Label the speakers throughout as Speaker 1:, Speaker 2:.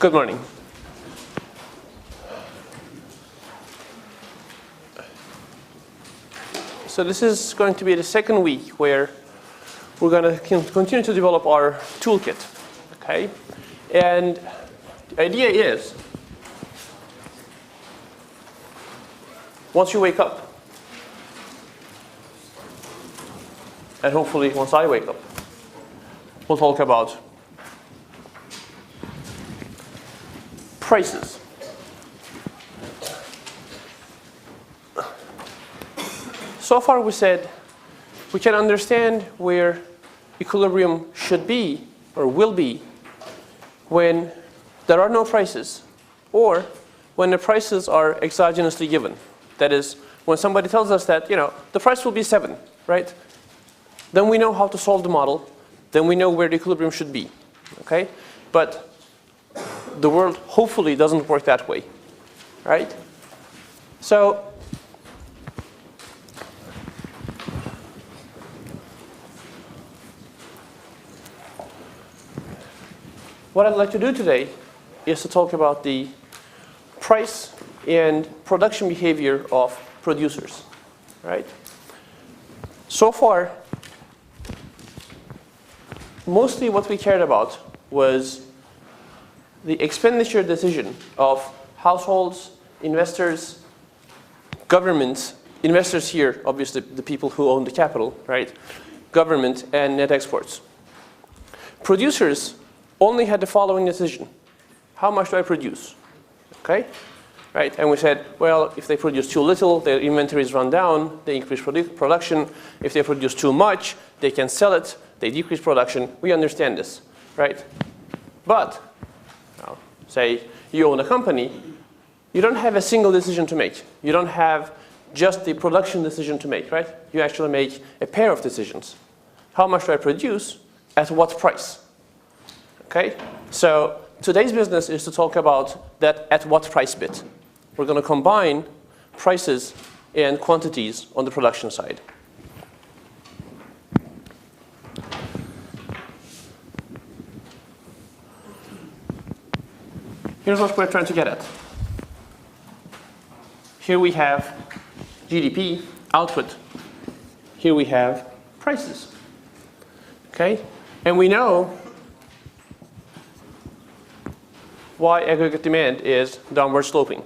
Speaker 1: Good morning. So this is going to be the second week where we're going to continue to develop our toolkit. Okay? And the idea is, once you wake up, and hopefully once I wake up, we'll talk about prices. So far we said we can understand where equilibrium should be or will be when there are no prices or when the prices are exogenously given. That is, when somebody tells us that, the price will be 7, right? Then we know how to solve the model. Then we know where the equilibrium should be, okay? But the world hopefully doesn't work that way, right? So what I'd like to do today is to talk about the price and production behavior of producers, right? So far, mostly what we cared about was the expenditure decision of households, investors, governments, investors here, obviously the people who own the capital, right? Government and net exports. Producers only had the following decision. How much do I produce? Okay? Right? And we said, well, if they produce too little, their inventories run down, they increase production. If they produce too much, they can sell it, they decrease production. We understand this, right? But say you own a company, you don't have a single decision to make. You don't have just the production decision to make, right? You actually make a pair of decisions. How much do I produce? At what price? Okay? So today's business is to talk about that at what price bit. We're going to combine prices and quantities on the production side. Here's what we're trying to get at. Here we have GDP, output. Here we have prices. Okay? And we know why aggregate demand is downward sloping.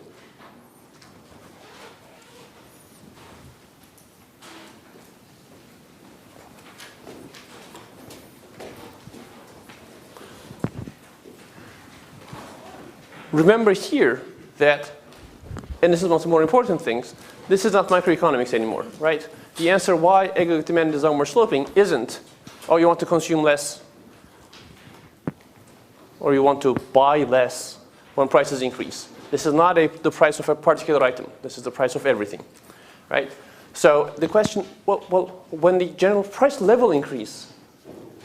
Speaker 1: Remember here that, and this is one of the more important things, this is not microeconomics anymore, right? The answer why aggregate demand is downward sloping isn't, oh, you want to consume less, or you want to buy less when prices increase. This is not the price of a particular item. This is the price of everything, right? So the question, well, when the general price level increase,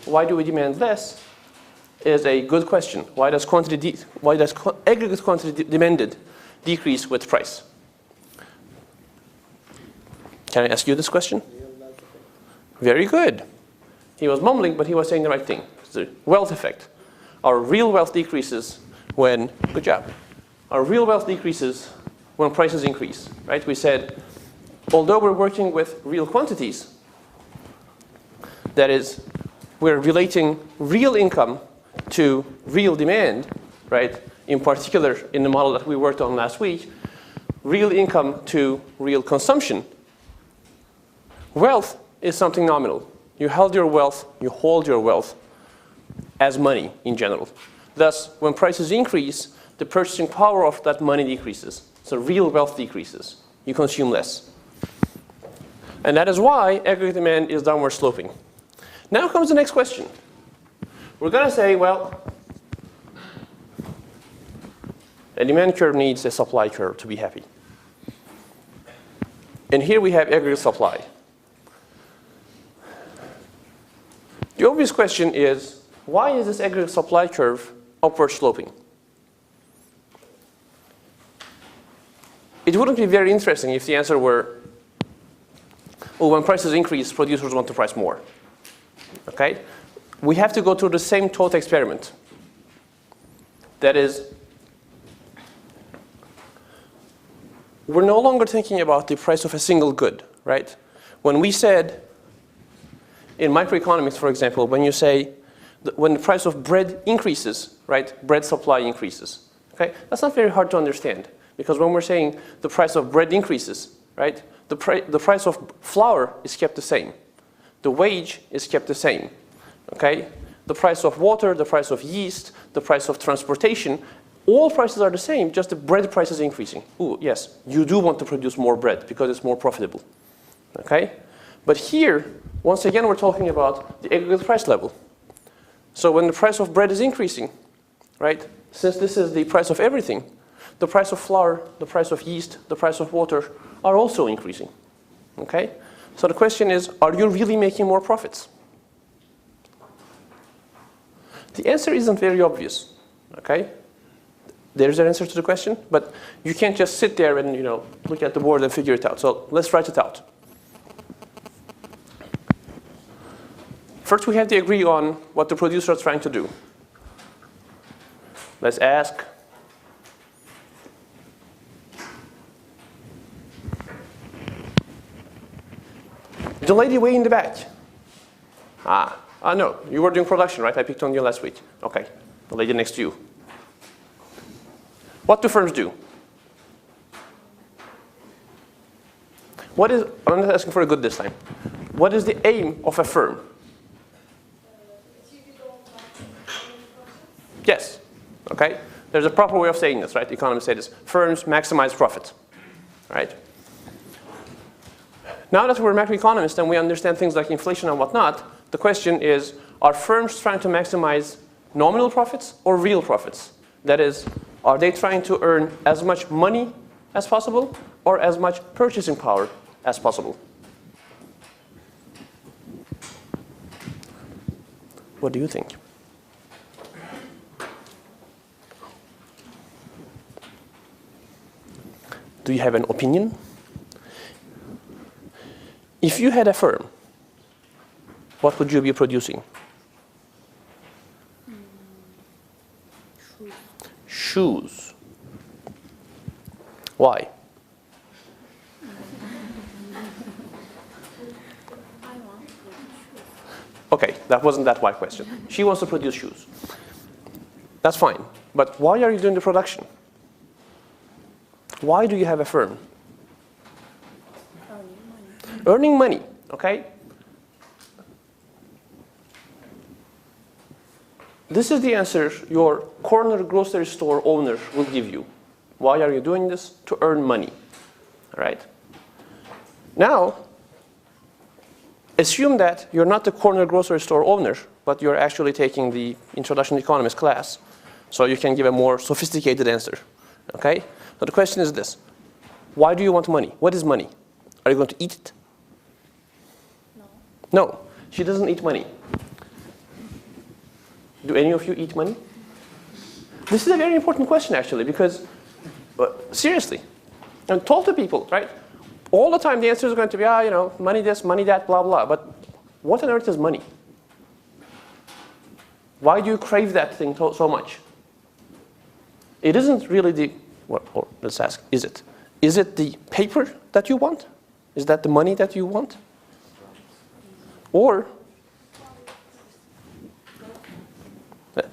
Speaker 1: why do we demand less? Is a good question. Why does aggregate quantity demanded decrease with price? Can I ask you this question? Very good. He was mumbling, but he was saying the right thing. It's the wealth effect. Our real wealth decreases when, good job. Our real wealth decreases when prices increase, right? We said, although we're working with real quantities, that is, we're relating real income to real demand, right? In particular, in the model that we worked on last week, real income to real consumption. Wealth is something nominal. You hold your wealth as money in general. Thus, when prices increase, the purchasing power of that money decreases. So real wealth decreases. You consume less. And that is why aggregate demand is downward sloping. Now comes the next question. We're going to say, well, a demand curve needs a supply curve to be happy. And here we have aggregate supply. The obvious question is, why is this aggregate supply curve upward sloping? It wouldn't be very interesting if the answer were, well, when prices increase, producers want to price more. Okay? We have to go through the same thought experiment. That is, we're no longer thinking about the price of a single good, right? When we said, in microeconomics, for example, when you say, when the price of bread increases, right, bread supply increases, okay? That's not very hard to understand, because when we're saying the price of bread increases, right, the price of flour is kept the same. The wage is kept the same, okay? The price of water, the price of yeast, the price of transportation, all prices are the same, just the bread price is increasing. Ooh, yes, you do want to produce more bread because it's more profitable, okay? But here, once again, we're talking about the aggregate price level. So when the price of bread is increasing, right, since this is the price of everything, the price of flour, the price of yeast, the price of water are also increasing, okay? So the question is, are you really making more profits? The answer isn't very obvious, okay? There's an answer to the question, but you can't just sit there and look at the board and figure it out. So let's write it out. First, we have to agree on what the producer is trying to do. Let's ask. The lady way in the back. No, you were doing production, right? I picked on you last week. Okay, the lady next to you. What do firms do? I'm not asking for a good this time. What is the aim of a firm? Yes, okay. There's a proper way of saying this, right? Economists say this. Firms maximize profit, right? Now that we're macroeconomists and we understand things like inflation and whatnot, the question is, are firms trying to maximize nominal profits or real profits? That is, are they trying to earn as much money as possible or as much purchasing power as possible? What do you think? Do you have an opinion? If you had a firm, what would you be producing? Shoes. Why? Okay, that wasn't that why question. She wants to produce shoes. That's fine. But why are you doing the production? Why do you have a firm? Earning money, okay? This is the answer your corner grocery store owner will give you. Why are you doing this? To earn money, all right? Now, assume that you're not the corner grocery store owner, but you're actually taking the Introduction to Economics class, so you can give a more sophisticated answer, okay? So the question is this. Why do you want money? What is money? Are you going to eat it? No, she doesn't eat money. Do any of you eat money? This is a very important question, actually, because, seriously, and talk to people, right? All the time the answer is going to be, money this, money that, blah, blah. But what on earth is money? Why do you crave that thing so much? It isn't really or let's ask, is it? Is it the paper that you want? Is that the money that you want? Or,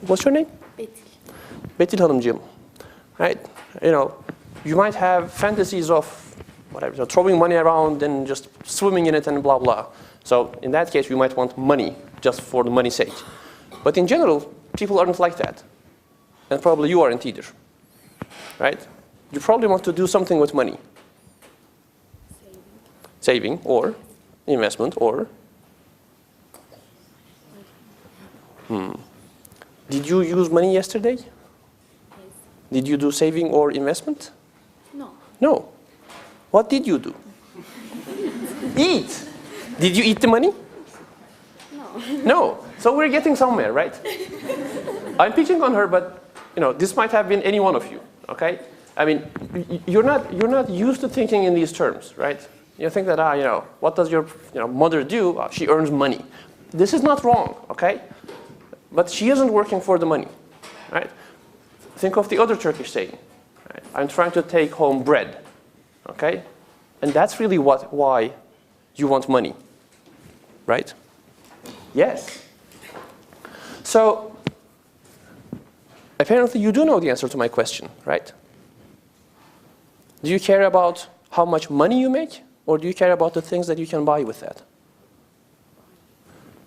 Speaker 1: what's your name? Betty Hanımcığım. Right? You might have fantasies of whatever, so throwing money around and just swimming in it and blah, blah. So in that case, you might want money just for the money's sake. But in general, people aren't like that. And probably you aren't either. Right? You probably want to do something with money. Saving or investment or Did you use money yesterday? Yes. Did you do saving or investment?
Speaker 2: No.
Speaker 1: No. What did you do? Eat. Did you eat the money?
Speaker 2: No.
Speaker 1: No. So we're getting somewhere, right? I'm picking on her, but this might have been any one of you. Okay? I mean, you're not used to thinking in these terms, right? You think that what does your mother do? She earns money. This is not wrong, okay? But she isn't working for the money, right? Think of the other Turkish saying. Right? I'm trying to take home bread. Okay? And that's really why you want money. Right? Yes. So, apparently you do know the answer to my question, right? Do you care about how much money you make, or do you care about the things that you can buy with that?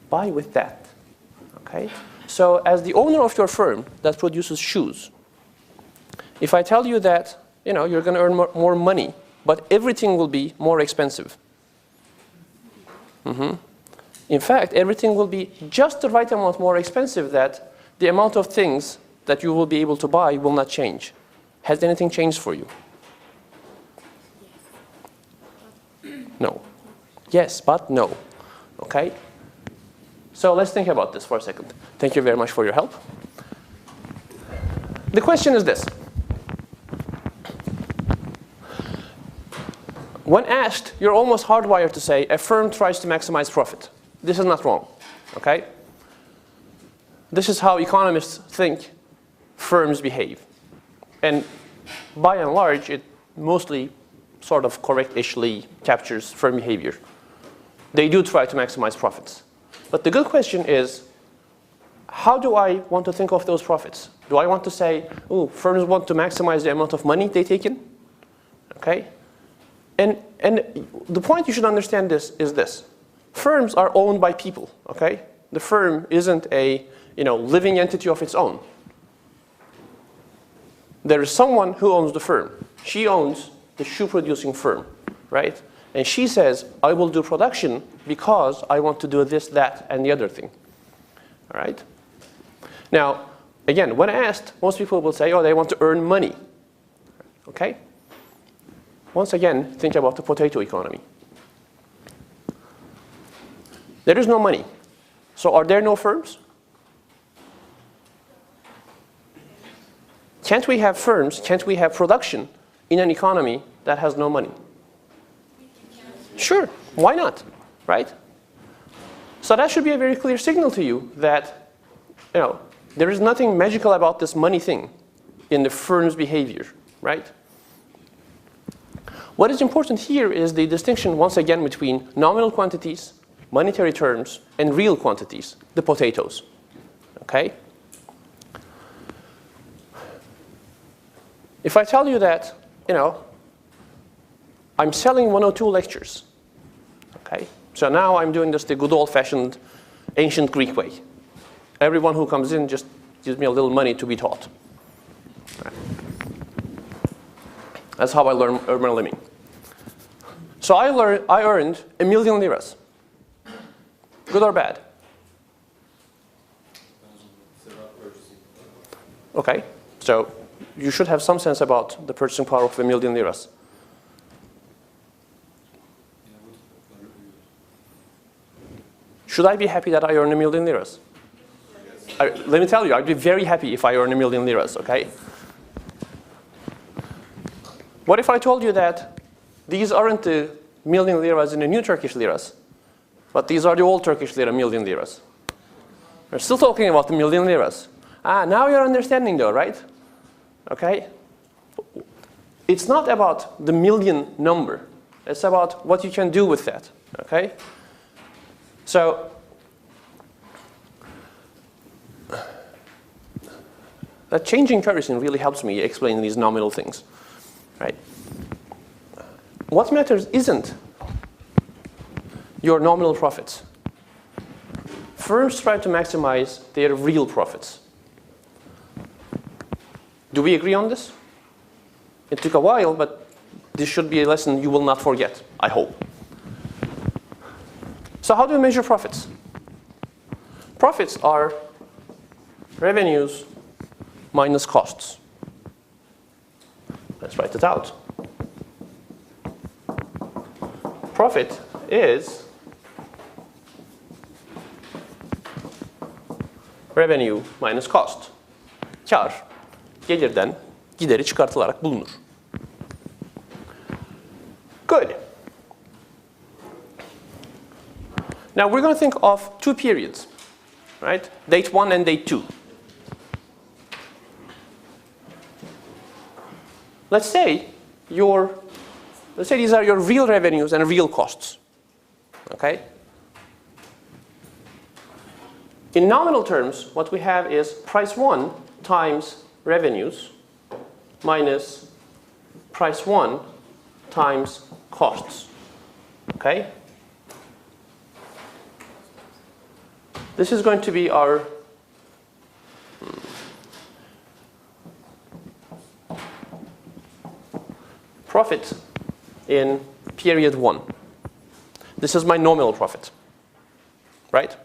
Speaker 1: Buy with that. Okay? So, as the owner of your firm that produces shoes, if I tell you that, you're going to earn more money, but everything will be more expensive. In fact, everything will be just the right amount more expensive, that the amount of things that you will be able to buy will not change. Has anything changed for you? No. Yes, but no. Okay? So let's think about this for a second. Thank you very much for your help. The question is this. When asked, you're almost hardwired to say, a firm tries to maximize profit. This is not wrong. Okay? This is how economists think firms behave. And by and large, it mostly sort of correct-ishly captures firm behavior. They do try to maximize profits. But the good question is, how do I want to think of those profits? Do I want to say, oh, firms want to maximize the amount of money they take in? Okay? And the point you should understand is this. Firms are owned by people, okay? The firm isn't a living entity of its own. There is someone who owns the firm. She owns the shoe-producing firm, right? And she says, I will do production because I want to do this, that, and the other thing. All right? Now, again, when asked, most people will say, oh, they want to earn money. Okay? Once again, think about the potato economy. There is no money. So are there no firms? Can't we have firms, can't we have production in an economy that has no money? Sure, why not, right? So that should be a very clear signal to you that, there is nothing magical about this money thing in the firm's behavior, right? What is important here is the distinction, once again, between nominal quantities, monetary terms, and real quantities, the potatoes, okay? If I tell you that, I'm selling 102 lectures, okay? So now I'm doing this the good old-fashioned ancient Greek way. Everyone who comes in just gives me a little money to be taught. Right. That's how I earn my living. So I earned 1 million liras. Good or bad? Okay, so you should have some sense about the purchasing power of 1 million liras. Should I be happy that I earn 1 million liras? Let me tell you, I'd be very happy if I earn 1 million liras, okay? What if I told you that these aren't the million liras in the new Turkish liras, but these are the old Turkish lira million liras? We're still talking about the million liras. Now you're understanding though, right? Okay? It's not about the million number. It's about what you can do with that, okay? So, that changing currency really helps me explain these nominal things, right? What matters isn't your nominal profits. Firms try to maximize their real profits. Do we agree on this? It took a while, but this should be a lesson you will not forget, I hope. So how do we measure profits? Profits are revenues minus costs. Let's write it out. Profit is revenue minus cost. Kar, gelirden gideri çıkartılarak bulunur. Good. Now we're going to think of two periods, right? Date 1 and date 2. Let's say your Let's say these are your real revenues and real costs. Okay? In nominal terms, what we have is price 1 times revenues minus price 1 times costs. Okay? This is going to be our profit in period 1. This is my nominal profit, right?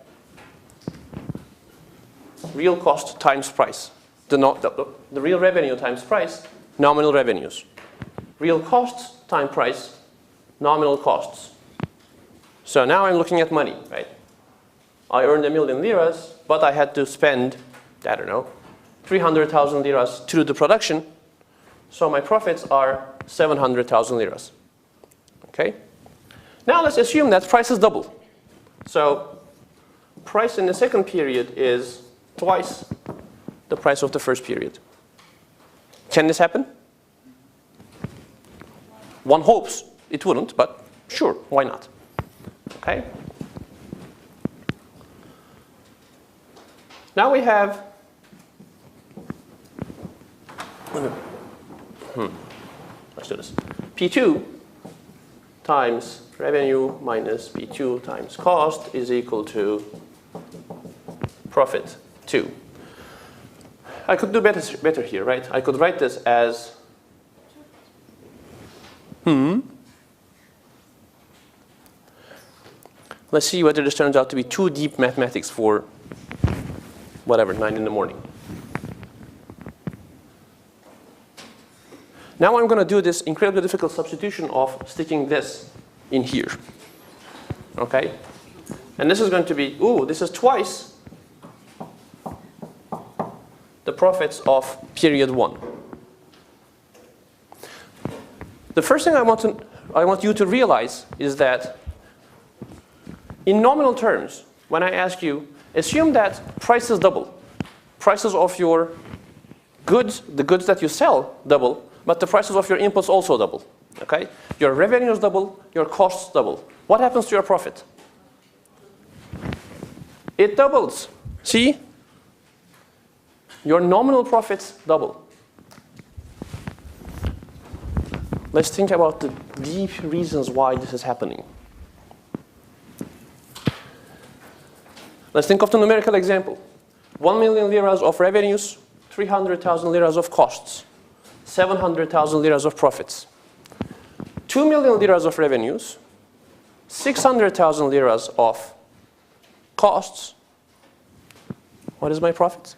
Speaker 1: Real cost times price. The real revenue times price, nominal revenues. Real costs times price, nominal costs. So now I'm looking at money, right? I earned 1 million liras, but I had to spend, I don't know, 300,000 liras to do the production. So my profits are 700,000 liras. Okay? Now let's assume that prices double. So price in the second period is twice the price of the first period. Can this happen? One hopes it wouldn't, but sure, why not? Okay? Now we have let's do this. P2 times revenue minus P2 times cost is equal to profit 2. I could do better here, right? I could write this as let's see whether this turns out to be too deep mathematics for whatever, 9 in the morning. Now I'm going to do this incredibly difficult substitution of sticking this in here. Okay? And this is going to be, this is twice the profits of period 1. The first thing I want you to realize is that in nominal terms, when I ask you, assume that prices double. Prices of your goods, the goods that you sell, double, but the prices of your inputs also double. Okay? Your revenues double, your costs double. What happens to your profit? It doubles. See? Your nominal profits double. Let's think about the deep reasons why this is happening. Let's think of the numerical example. 1 million liras of revenues, 300,000 liras of costs, 700,000 liras of profits. 2 million liras of revenues, 600,000 liras of costs. What is my profit?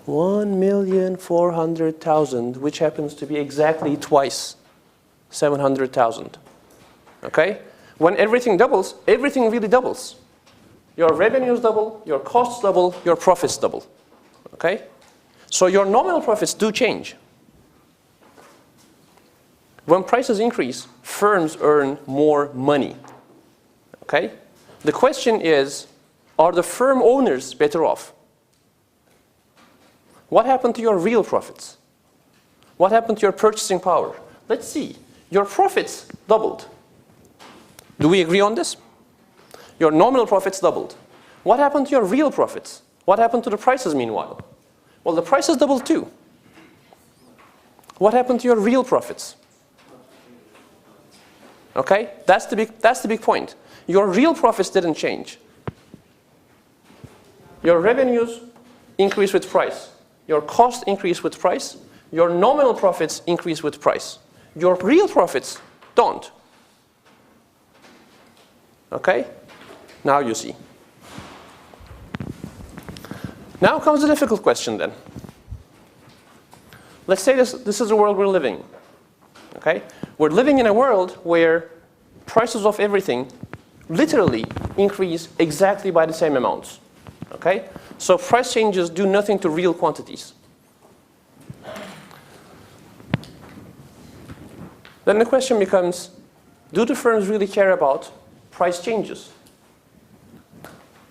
Speaker 1: 1,400,000, which happens to be exactly twice 700,000. Okay? When everything doubles, everything really doubles. Your revenues double, your costs double, your profits double. Okay? So your nominal profits do change. When prices increase, firms earn more money. Okay? The question is, are the firm owners better off? What happened to your real profits? What happened to your purchasing power? Let's see. Your profits doubled. Do we agree on this? Your nominal profits doubled. What happened to your real profits? What happened to the prices meanwhile? Well, the prices doubled too. What happened to your real profits? Okay? That's the big point. Your real profits didn't change. Your revenues increase with price. Your costs increase with price. Your nominal profits increase with price. Your real profits don't. Okay? Now you see. Now comes the difficult question then. Let's say this is the world we're living in. Okay? We're living in a world where prices of everything literally increase exactly by the same amounts. Okay? So price changes do nothing to real quantities. Then the question becomes, do the firms really care about price changes?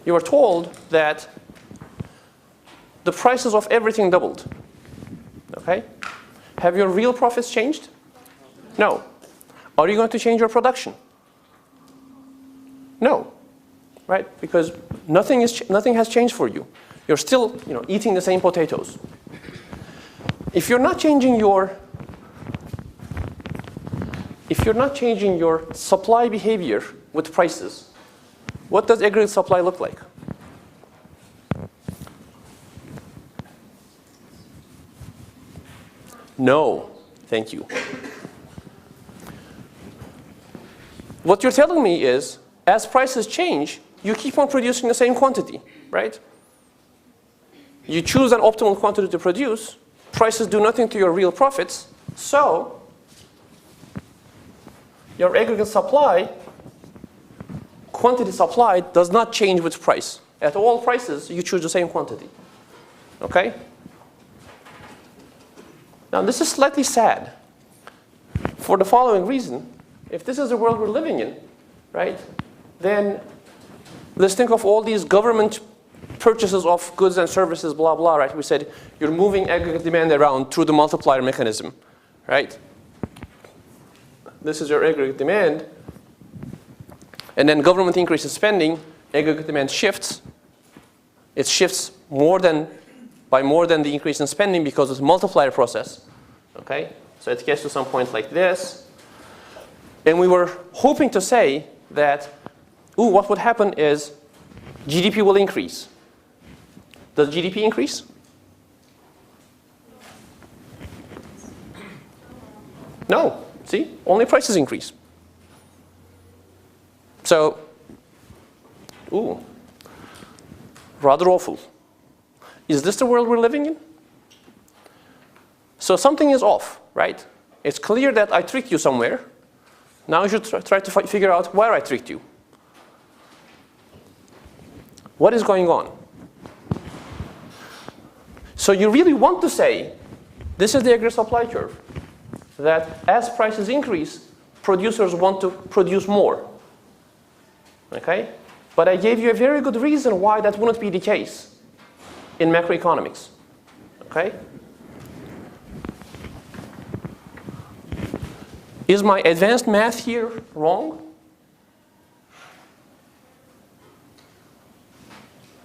Speaker 1: You are told that the prices of everything doubled. Okay? Have your real profits changed? No. Are you going to change your production? No. Right? Because nothing has changed for you. You're still, eating the same potatoes. If you're not changing your supply behavior with prices, what does aggregate supply look like? No, thank you. What you're telling me is, as prices change, you keep on producing the same quantity, right? You choose an optimal quantity to produce, prices do nothing to your real profits, so your aggregate supply, quantity supplied, does not change with price. At all prices, you choose the same quantity. Okay? Now, this is slightly sad for the following reason. If this is the world we're living in, right, then let's think of all these government purchases of goods and services, blah, blah, right? We said you're moving aggregate demand around through the multiplier mechanism, right? This is your aggregate demand. And then government increases spending, aggregate demand shifts. It shifts by more than the increase in spending because it's a multiplier process. Okay? So it gets to some point like this. And we were hoping to say that, what would happen is GDP will increase. Does GDP increase? No. See? Only prices increase. So, rather awful. Is this the world we're living in? So something is off, right? It's clear that I tricked you somewhere. Now you should try to figure out where I tricked you. What is going on? So you really want to say, this is the aggregate supply curve, that as prices increase, producers want to produce more. Okay? But I gave you a very good reason why that wouldn't be the case in macroeconomics. Okay? Is my advanced math here wrong?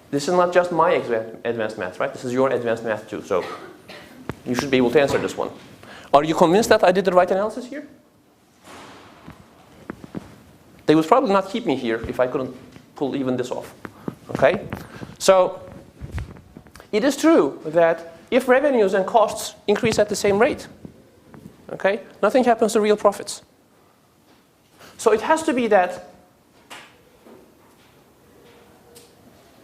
Speaker 1: This is not just my advanced math, right? This is your advanced math too. So you should be able to answer this one. Are you convinced that I did the right analysis here? They would probably not keep me here if I couldn't pull even this off. Okay? So it is true that if revenues and costs increase at the same rate, okay, nothing happens to real profits. So it has to be that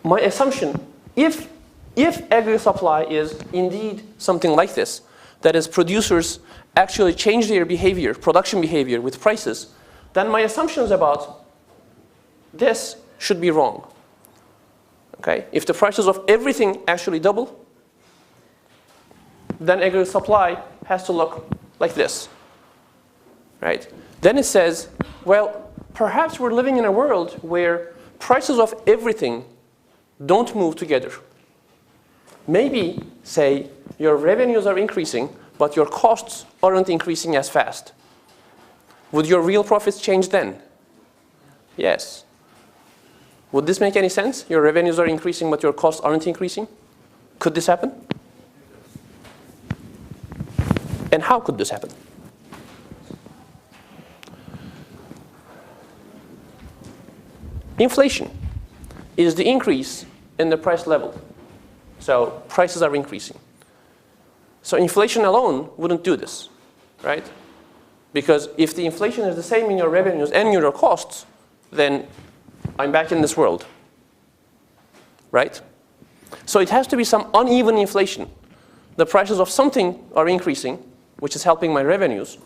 Speaker 1: my assumption, if aggregate supply is indeed something like this, that is, producers actually change their behavior, production behavior with prices, then my assumptions about this should be wrong. Okay? If the prices of everything actually double, then aggregate supply has to look like this. Right? Then it says, well, perhaps we're living in a world where prices of everything don't move together. Maybe, say, your revenues are increasing, but your costs aren't increasing as fast. Would your real profits change then? Yes. Would this make any sense? Your revenues are increasing, but your costs aren't increasing? Could this happen? And how could this happen? Inflation is the increase in the price level. So prices are increasing. So inflation alone wouldn't do this, right? Because if the inflation is the same in your revenues and your costs, then I'm back in this world, right? So it has to be some uneven inflation. The prices of something are increasing, which is helping my revenues.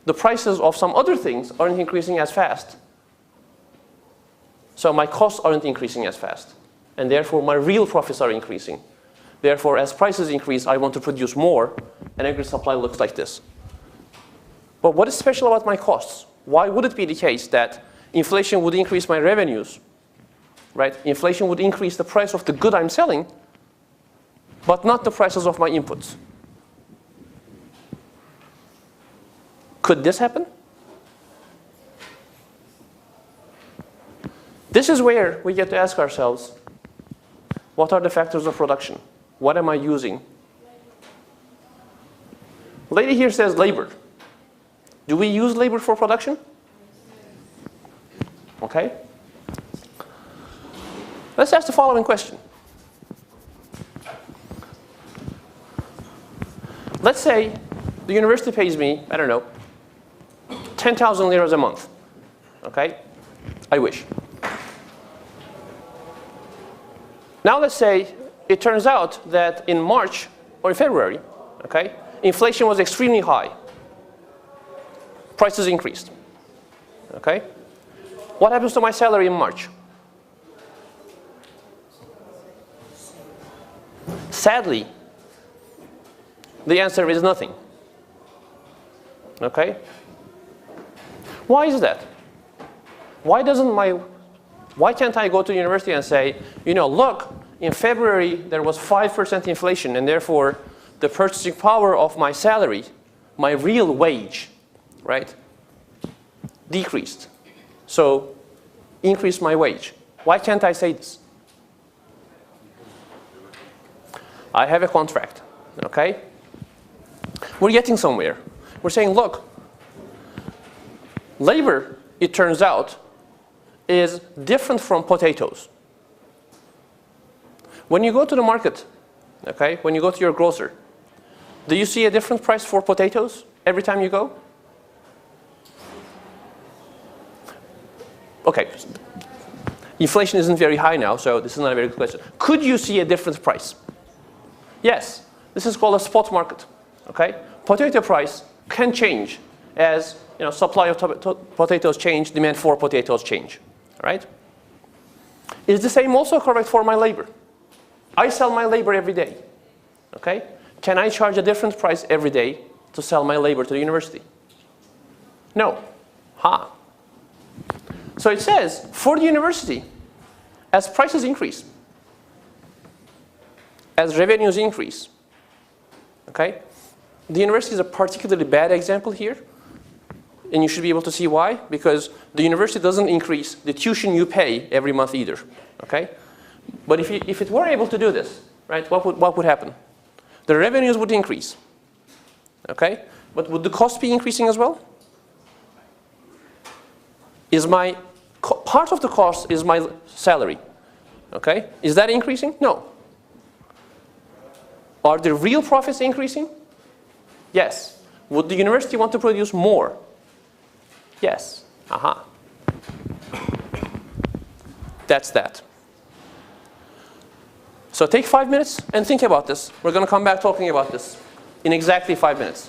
Speaker 1: The prices of some other things aren't increasing as fast. So my costs aren't increasing as fast. And therefore, my real profits are increasing. Therefore, as prices increase, I want to produce more, and aggregate supply looks like this. But what is special about my costs? Why would it be the case that inflation would increase my revenues, right? Inflation would increase the price of the good I'm selling, but not the prices of my inputs. Could this happen? This is where we get to ask ourselves, what are the factors of production? What am I using? Lady here says labor. Do we use labor for production? Okay. Let's ask the following question. Let's say the university pays me, I don't know, 10,000 liras a month. Okay? I wish. Now let's say it turns out that in March or in February, okay, inflation was extremely high. Prices increased. Okay? What happens to my salary in March? Sadly, the answer is nothing. Okay? Why is that? Why can't I go to the university and say, you know, look, in February there was 5% inflation and therefore the purchasing power of my salary, my real wage, right, decreased. So increase my wage. Why can't I say this? I have a contract, okay? We're getting somewhere. We're saying, look, labor, it turns out, is different from potatoes. When you go to the market, okay, when you go to your grocer, do you see a different price for potatoes every time you go? Okay, inflation isn't very high now, so this is not a very good question. Could you see a different price? Yes, this is called a spot market. Okay, potato price can change as supply of potatoes change, demand for potatoes change. All right. Is the same also correct for my labor? I sell my labor every day. Okay, can I charge a different price every day to sell my labor to the university? No. Ha. So it says for the university, as prices increase, as revenues increase, okay, the university is a particularly bad example here, and you should be able to see why, because the university doesn't increase the tuition you pay every month either, okay? But if it were able to do this, right, what would happen? The revenues would increase, okay? But would the cost be increasing as well? Part of the cost is my salary, okay? Is that increasing? No. Are the real profits increasing? Yes. Would the university want to produce more? Yes. Aha. That's that. So take 5 minutes and think about this. We're going to come back talking about this in exactly 5 minutes.